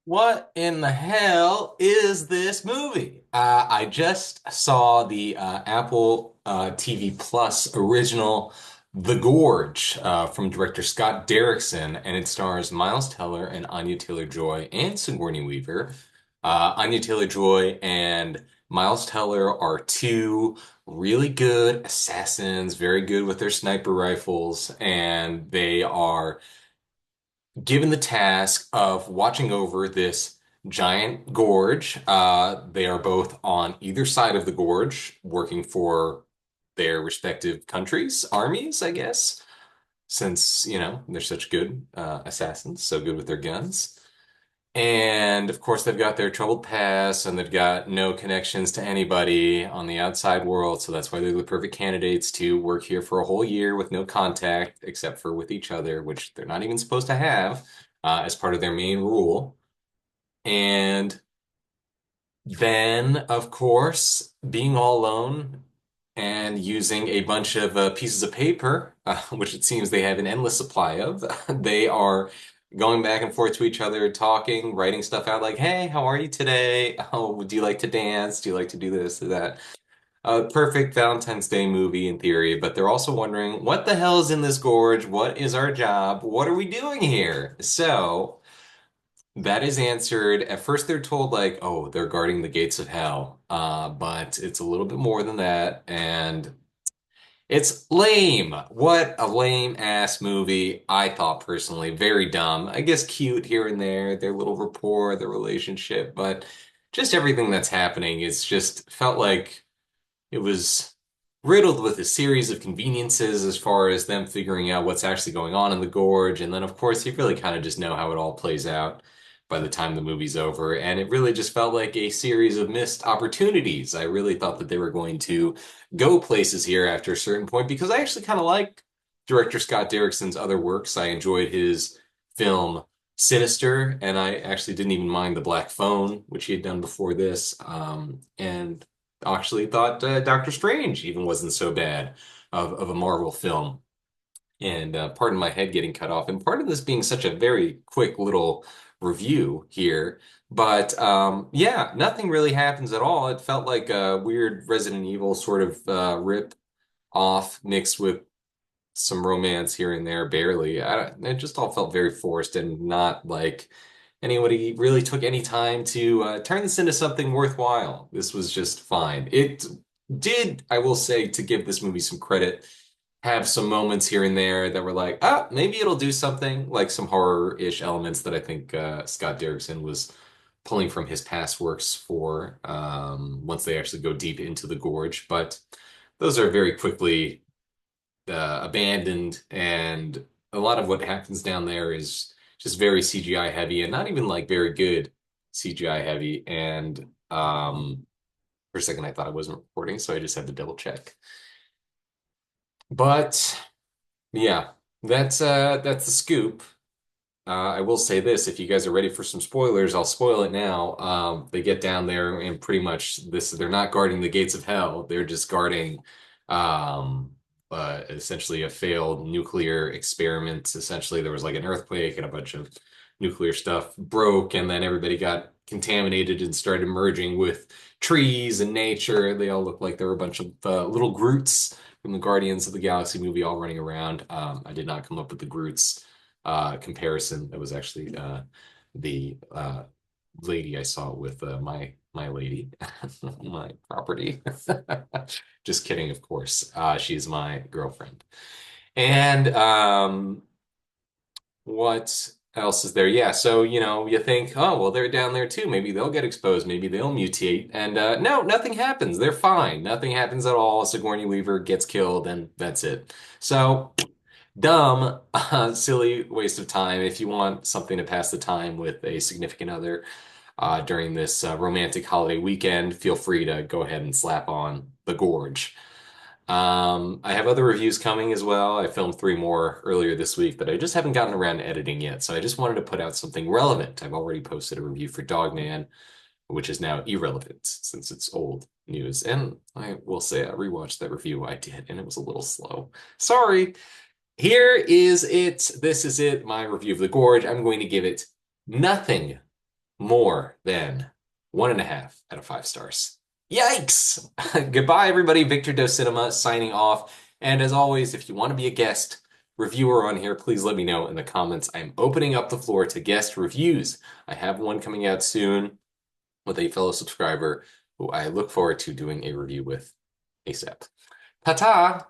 What in the hell is this movie? I just saw the Apple TV Plus original The Gorge from director Scott Derrickson, and it stars Miles Teller and Anya Taylor-Joy and Sigourney Weaver. Anya Taylor-Joy and Miles Teller are two really good assassins, very good with their sniper rifles, and they are given the task of watching over this giant gorge. They are both on either side of the gorge, working for their respective countries, armies, I guess, since, they're such good assassins, so good with their guns. And of course, they've got their troubled past and they've got no connections to anybody on the outside world. So that's why they're the perfect candidates to work here for a whole year with no contact except for with each other, which they're not even supposed to have as part of their main rule. And then, of course, being all alone and using a bunch of pieces of paper, which it seems they have an endless supply of, they are going back and forth to each other, talking, writing stuff out like, "Hey, how are you today? Oh, do you like to dance? Do you like to do this or that?" Perfect Valentine's Day movie in theory, but they're also wondering, what the hell is in this gorge? What is our job? What are we doing here? So. That is answered. At first, they're told like, "Oh, they're guarding the gates of hell," but it's a little bit more than that, and it's lame. What a lame ass movie! I thought personally, very dumb. I guess cute here and there, their little rapport, their relationship, but just everything that's happening is just felt like it was riddled with a series of conveniences as far as them figuring out what's actually going on in the gorge. And then, of course, you really kind of just know how it all plays out by the time the movie's over. And it really just felt like a series of missed opportunities. I really thought that they were going to go places here after a certain point because I actually kind of like director Scott Derrickson's other works. I enjoyed his film Sinister, and I actually didn't even mind The Black Phone, which he had done before this. And actually thought Doctor Strange even wasn't so bad of a Marvel film. And pardon my head getting cut off, and pardon this being such a very quick little review here. But yeah, nothing really happens at all. It felt like a weird Resident Evil sort of rip off mixed with some romance here and there, barely. It just all felt very forced and not like anybody really took any time to turn this into something worthwhile. This was just fine. It did, I will say, to give this movie some credit, have some moments here and there that were like, ah, maybe it'll do something, like some horror-ish elements that I think Scott Derrickson was pulling from his past works for once they actually go deep into the gorge. But those are very quickly abandoned, and a lot of what happens down there is just very CGI heavy and not even like very good CGI heavy. And for a second, I thought I wasn't recording, so I just had to double check. But yeah, that's the scoop. I will say this, if you guys are ready for some spoilers, I'll spoil it now. They get down there and pretty much they're not guarding the gates of hell. They're just guarding um, essentially a failed nuclear experiment. Essentially, there was like an earthquake and a bunch of nuclear stuff broke, and then everybody got contaminated and started merging with trees and nature. They all looked like there were a bunch of little Groots from the Guardians of the Galaxy movie all running around. I did not come up with the Groots comparison. That was actually the lady I saw with my lady, my property. Just kidding, of course. She's my girlfriend. And what else is there? Yeah, so you think, oh well, they're down there too. Maybe they'll get exposed. Maybe they'll mutate. And no, nothing happens. They're fine. Nothing happens at all. Sigourney Weaver gets killed, and that's it. So dumb, silly waste of time. If you want something to pass the time with a significant other during this romantic holiday weekend, feel free to go ahead and slap on The Gorge. I have other reviews coming as well. I filmed three more earlier this week, but I just haven't gotten around to editing yet. So I just wanted to put out something relevant. I've already posted a review for Dogman, which is now irrelevant since it's old news. And I will say I rewatched that review I did, and it was a little slow. Sorry. Here is it. This is it. My review of The Gorge. I'm going to give it nothing more than 1.5 out of 5 stars. Yikes! Goodbye, everybody. Victor Dos Cinema signing off. And as always, if you want to be a guest reviewer on here, please let me know in the comments. I'm opening up the floor to guest reviews. I have one coming out soon with a fellow subscriber who I look forward to doing a review with ASAP. Ta-ta!